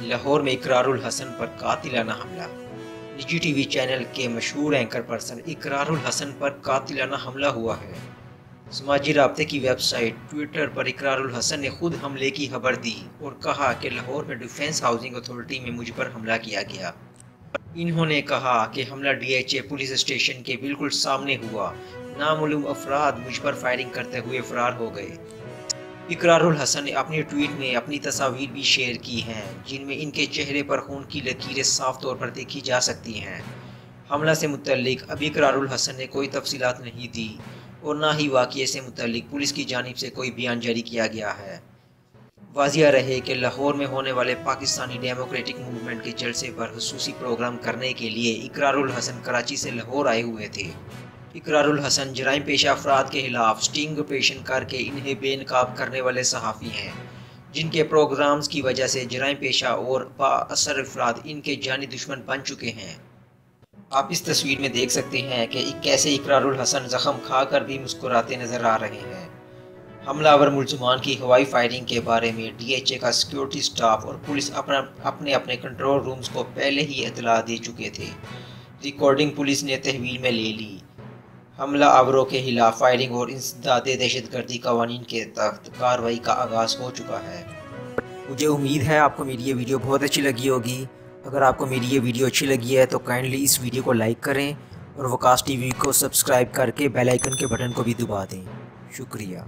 लाहौर में इकरारुल हसन पर कातिलाना हमला। निजी टीवी चैनल के मशहूर एंकर पर्सन इकरारुल हसन पर कातिलाना हमला हुआ है। समाजी राब्ते की वेबसाइट ट्विटर पर इकरारुल हसन ने खुद हमले की खबर दी और कहा कि लाहौर में डिफेंस हाउसिंग अथॉरिटी में मुझ पर हमला किया गया। इन्होंने कहा कि हमला डीएचए पुलिस स्टेशन के बिल्कुल सामने हुआ। नामालूम अफराद मुझ पर फायरिंग करते हुए फरार हो गए। इकरारुल हसन ने अपने ट्वीट में अपनी तस्वीर भी शेयर की हैं, जिनमें इनके चेहरे पर खून की लकीरें साफ तौर पर देखी जा सकती हैं। हमला से मुतल्लिक अभी इकरारुल हसन ने कोई तफसीलात नहीं दी और ना ही वाक़ये से मुतल्लिक पुलिस की जानिब से कोई बयान जारी किया गया है। वाज़िया रहे कि लाहौर में होने वाले पाकिस्तानी डेमोक्रेटिक मूवमेंट के जलसे पर खसूसी प्रोग्राम करने के लिए इकरारुल हसन कराची से लाहौर आए हुए थे। इकरारुल हसन जराइम पेशा अफराद के खिलाफ स्टिंग ऑपरेशन करके इन्हें बेनकाब करने वाले सहाफ़ी हैं, जिनके प्रोग्राम्स की वजह से जराइम पेशा और बाअसर अफराद इनके जानी दुश्मन बन चुके हैं। आप इस तस्वीर में देख सकते हैं कि कैसे इकरारुल हसन जख्म खाकर भी मुस्कुराते नजर आ रहे हैं। हमलावर मुल्ज़िमान की हवाई फायरिंग के बारे में डीएचए का सिक्योरिटी स्टाफ और पुलिस अपने अपने कंट्रोल रूम्स को पहले ही इतला दे चुके थे। रिकॉर्डिंग पुलिस ने तहवील में ले ली। हमला आवरों के खिलाफ फायरिंग और इंसदाद दहशतगर्दी कवानीन के तहत कार्रवाई का आगाज़ हो चुका है। मुझे उम्मीद है आपको मेरी ये वीडियो बहुत अच्छी लगी होगी। अगर आपको मेरी ये वीडियो अच्छी लगी है तो काइंडली इस वीडियो को लाइक करें और वकास टीवी को सब्सक्राइब करके बेल आइकन के बटन को भी दबा दें। शुक्रिया।